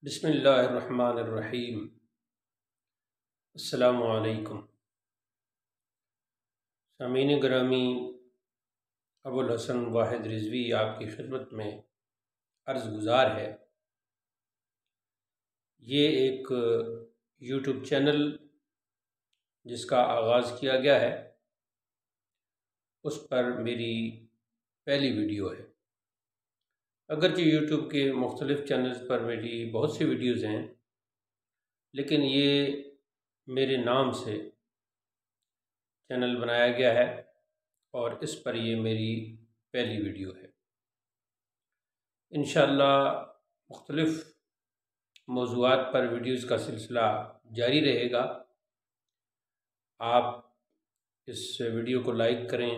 بسم اللہ الرحمن الرحیم۔ السلام علیکم سامعین گرامی، ابوالحسن واحد رضوی آپ کی خدمت میں عرض گزار ہے۔ یہ ایک یوٹیوب چینل جس کا آغاز کیا گیا ہے، اس پر میری پہلی ویڈیو ہے۔ اگرچہ یوٹیوب کے مختلف چینلز پر میری بہت سی ویڈیوز ہیں، لیکن یہ میرے نام سے چینل بنایا گیا ہے اور اس پر یہ میری پہلی ویڈیو ہے۔ انشاءاللہ مختلف موضوعات پر ویڈیوز کا سلسلہ جاری رہے گا۔ آپ اس ویڈیو کو لائک کریں،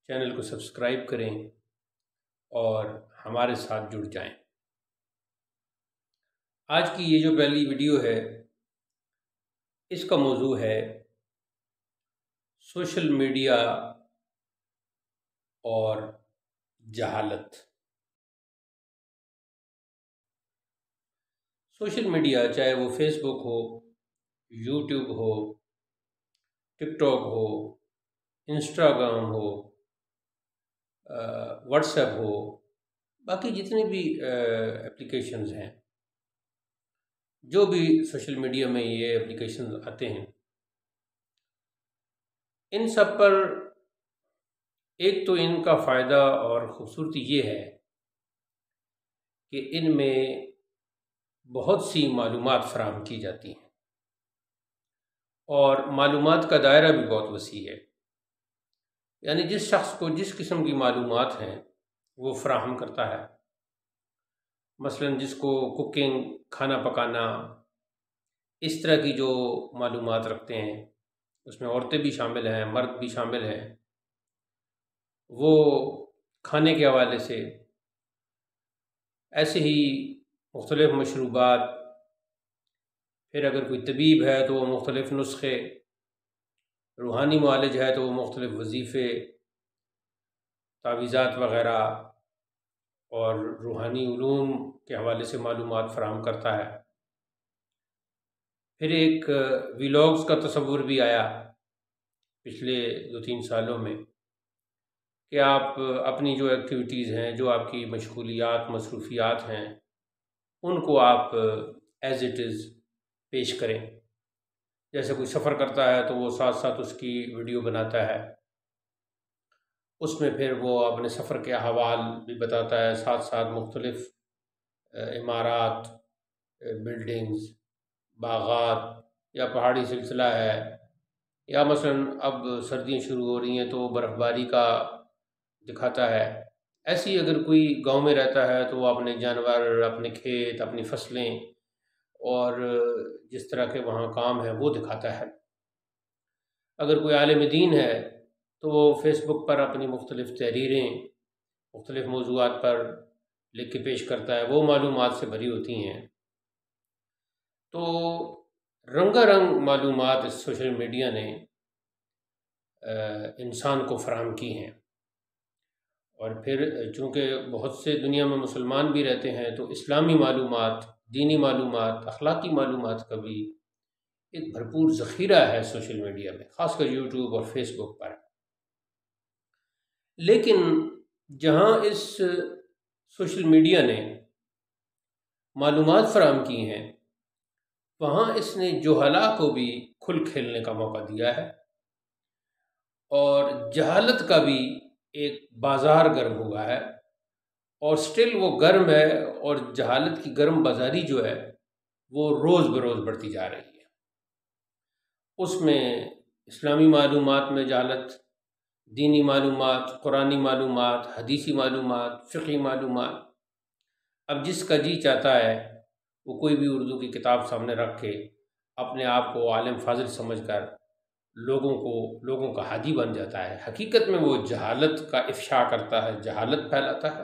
چینل کو سبسکرائب کریں اور ہمارے ساتھ جڑ جائیں۔ آج کی یہ جو پہلی ویڈیو ہے، اس کا موضوع ہے سوشل میڈیا اور جہالت۔ سوشل میڈیا، چاہے وہ فیس بک ہو، یوٹیوب ہو، ٹک ٹاک ہو، انسٹاگرام ہو، واٹس ایپ ہو، باقی جتنی بھی اپلیکیشنز ہیں، جو بھی سوشل میڈیا میں یہ اپلیکیشنز آتے ہیں، ان سب پر ایک تو ان کا فائدہ اور خوبصورتی یہ ہے کہ ان میں بہت سی معلومات فراہم کی جاتی ہیں اور معلومات کا دائرہ بھی بہت وسیع ہے۔ یعنی جس شخص کو جس قسم کی معلومات ہیں وہ فراہم کرتا ہے۔ مثلا جس کو کوکنگ، کھانا پکانا، اس طرح کی جو معلومات رکھتے ہیں، اس میں عورتیں بھی شامل ہیں، مرد بھی شامل ہیں، وہ کھانے کے حوالے سے، ایسے ہی مختلف مشروبات، پھر اگر کوئی طبیب ہے تو وہ مختلف نسخے، روحانی معالج ہے تو وہ مختلف وظیفے، تعویذات وغیرہ اور روحانی علوم کے حوالے سے معلومات فراہم کرتا ہے۔ پھر ایک ویلاگز کا تصور بھی آیا پچھلے 2-3 سالوں میں کہ آپ اپنی جو ایکٹیویٹیز ہیں، جو آپ کی مشغولیات، مصروفیات ہیں، ان کو آپ ایز اٹ از پیش کریں۔ جیسے کوئی سفر کرتا ہے تو وہ ساتھ ساتھ اس کی ویڈیو بناتا ہے، اس میں پھر وہ اپنے سفر کے احوال بھی بتاتا ہے، ساتھ ساتھ مختلف عمارات، بلڈنگز، باغات یا پہاڑی سلسلہ ہے، یا مثلا اب سردیاں شروع ہو رہی ہیں تو برف باری کا دکھاتا ہے۔ ایسی اگر کوئی گاؤں میں رہتا ہے تو وہ اپنے جانور، اپنے کھیت، اپنی فصلیں اور جس طرح کے وہاں کام ہیں وہ دکھاتا ہے۔ اگر کوئی عالم دین ہے تو وہ فیس بک پر اپنی مختلف تحریریں مختلف موضوعات پر لکھ کے پیش کرتا ہے، وہ معلومات سے بھری ہوتی ہیں۔ تو رنگا رنگ معلومات اس سوشل میڈیا نے انسان کو فراہم کی ہیں، اور پھر چونکہ بہت سے دنیا میں مسلمان بھی رہتے ہیں تو اسلامی معلومات، دینی معلومات، اخلاقی معلومات کا بھی ایک بھرپور ذخیرہ ہے سوشل میڈیا میں، خاص کر یوٹیوب اور فیس بک پر۔ لیکن جہاں اس سوشل میڈیا نے معلومات فراہم کی ہیں، وہاں اس نے جہلاء کو بھی کھل کھیلنے کا موقع دیا ہے، اور جہالت کا بھی ایک بازار گرم ہوا ہے، اور سٹل وہ گرم ہے، اور جہالت کی گرم بازاری جو ہے وہ روز بروز بڑھتی جا رہی ہے۔ اس میں اسلامی معلومات میں جہالت، دینی معلومات، قرآنی معلومات، حدیثی معلومات، فقہی معلومات۔ اب جس کا جی چاہتا ہے وہ کوئی بھی اردو کی کتاب سامنے رکھ کے اپنے آپ کو عالم فاضل سمجھ کر لوگوں کا ہادی بن جاتا ہے۔ حقیقت میں وہ جہالت کا افشا کرتا ہے، جہالت پھیلاتا ہے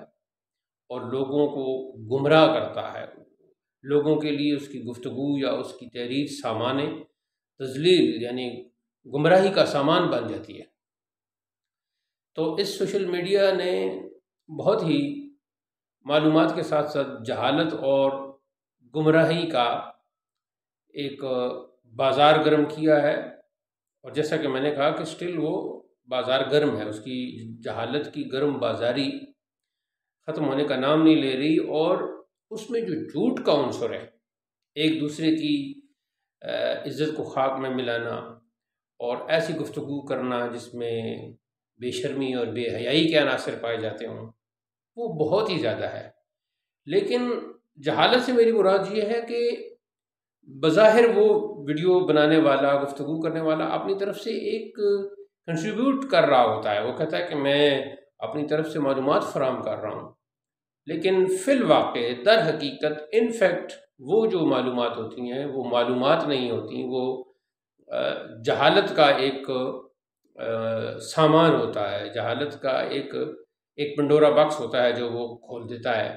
اور لوگوں کو گمراہ کرتا ہے۔ لوگوں کے لیے اس کی گفتگو یا اس کی تحریر سامان تضلیل، یعنی گمراہی کا سامان بن جاتی ہے۔ تو اس سوشل میڈیا نے بہت ہی معلومات کے ساتھ ساتھ جہالت اور گمراہی کا ایک بازار گرم کیا ہے، اور جیسا کہ میں نے کہا کہ سٹل وہ بازار گرم ہے، اس کی جہالت کی گرم بازاری ختم ہونے کا نام نہیں لے رہی، اور اس میں جو جھوٹ کا عنصر ہے، ایک دوسرے کی عزت کو خاک میں ملانا اور ایسی گفتگو کرنا جس میں بے شرمی اور بے حیائی کے عناصر پائے جاتے ہوں، وہ بہت ہی زیادہ ہے۔ لیکن جہالت سے میری مراد یہ ہے کہ بظاہر وہ ویڈیو بنانے والا، گفتگو کرنے والا اپنی طرف سے ایک کنٹریبیوٹ کر رہا ہوتا ہے، وہ کہتا ہے کہ میں اپنی طرف سے معلومات فراہم کر رہا ہوں، لیکن فی الواقع در حقیقت ان فیکٹ وہ جو معلومات ہوتی ہیں وہ معلومات نہیں ہوتی، وہ جہالت کا ایک سامان ہوتا ہے، جہالت کا ایک پنڈورا باکس ہوتا ہے جو وہ کھول دیتا ہے،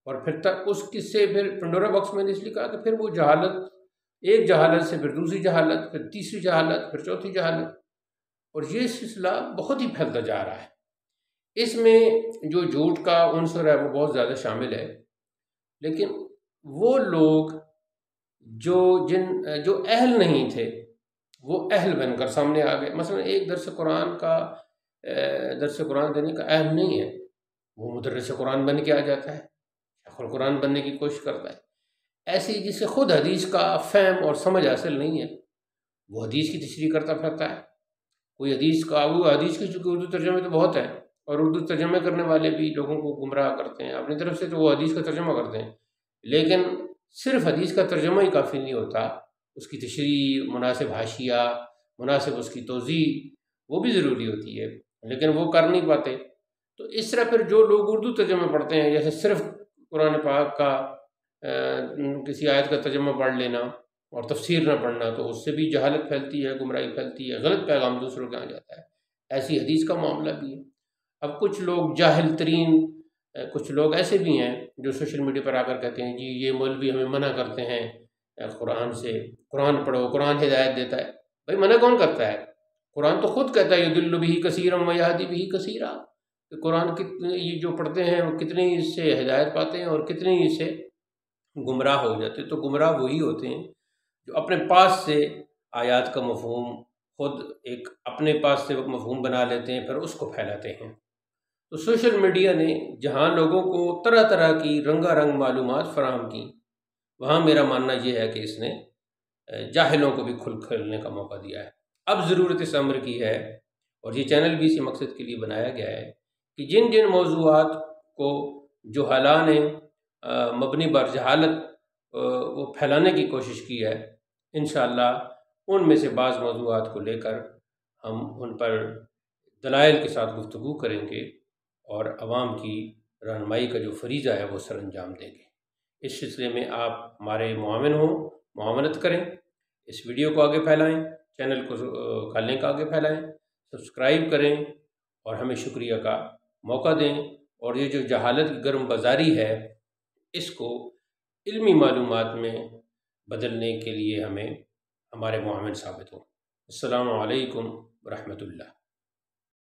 اور پھر تک اس قصے پھر پنڈورا باکس میں نے اس لیے کہا کہ پھر وہ جہالت، ایک جہالت سے پھر دوسری جہالت، پھر تیسری جہالت، پھر چوتھی جہالت، اور یہ سلسلہ بہت ہی پھیلتا جا رہا ہے۔ اس میں جو جھوٹ کا عنصر ہے وہ بہت زیادہ شامل ہے، لیکن وہ لوگ جو اہل نہیں تھے وہ اہل بن کر سامنے آ گئے۔ مثلا ایک درس قرآن دینے کا اہل نہیں ہے، وہ مدرس قرآن بن کے آ جاتا ہے، شیخ القرآن بننے کی کوشش کرتا ہے۔ ایسی جسے خود حدیث کا فہم اور سمجھ حاصل نہیں ہے، وہ حدیث کی تشریح کرتا پھرتا ہے۔ کوئی حدیث کی چونکہ اردو ترجمے تو بہت ہیں، اور اردو ترجمے کرنے والے بھی لوگوں کو گمراہ کرتے ہیں اپنی طرف سے، تو وہ حدیث کا ترجمہ کرتے ہیں، لیکن صرف حدیث کا ترجمہ ہی کافی نہیں ہوتا، اس کی تشریح، مناسب حاشیہ، مناسب اس کی توضیح وہ بھی ضروری ہوتی ہے، لیکن وہ کر نہیں پاتے۔ تو اس طرح پھر جو لوگ اردو ترجمہ پڑھتے ہیں، جیسے صرف قرآن پاک کا کسی آیت کا ترجمہ پڑھ لینا اور تفسیر نہ پڑھنا، تو اس سے بھی جہالت پھیلتی ہے، گمراہی پھیلتی ہے، غلط پیغام دوسروں کے آ جاتا ہے۔ ایسی حدیث کا معاملہ بھی ہے۔ اب کچھ لوگ جاہل ترین، کچھ لوگ ایسے بھی ہیں جو سوشل میڈیا پر آ کر کہتے ہیں جی یہ مولوی ہمیں منع کرتے ہیں قرآن سے، قرآن پڑھو، قرآن ہدایت دیتا ہے۔ بھائی منع کون کرتا ہے؟ قرآن تو خود کہتا ہے یضل بہ کثیرا ویہدی بہ کثیرا، کہ قرآن کتنے یہ جو پڑھتے ہیں وہ کتنے اس سے ہدایت پاتے ہیں اور کتنے اس سے گمراہ ہو جاتے ہیں۔ تو گمراہ وہی ہوتے ہیں جو اپنے پاس سے آیات کا مفہوم خود ایک اپنے پاس سے مفہوم بنا لیتے ہیں، پھر اس کو پھیلاتے ہیں۔ تو سوشل میڈیا نے جہاں لوگوں کو طرح طرح کی رنگا رنگ معلومات فراہم کی، وہاں میرا ماننا یہ ہے کہ اس نے جاہلوں کو بھی کھلنے کا موقع دیا ہے۔ اب ضرورت اس امر کی ہے، اور یہ چینل بھی اسی مقصد کے لیے بنایا گیا ہے کہ جن جن موضوعات کو جہالاء نے مبنی بر جہالت وہ پھیلانے کی کوشش کی ہے، انشاءاللہ ان میں سے بعض موضوعات کو لے کر ہم ان پر دلائل کے ساتھ گفتگو کریں گے، اور عوام کی رہنمائی کا جو فریضہ ہے وہ سر انجام دیں گے۔ اس سلسلے میں آپ ہمارے معاون ہوں، معاونت کریں، اس ویڈیو کو آگے پھیلائیں، چینل کو کا لنک آگے پھیلائیں، سبسکرائب کریں اور ہمیں شکریہ کا موقع دیں، اور یہ جو جہالت کی گرم بازاری ہے اس کو علمی معلومات میں بدلنے کے لیے ہمیں ہمارے معاون ثابت ہوں۔ السلام علیکم ورحمۃ اللہ۔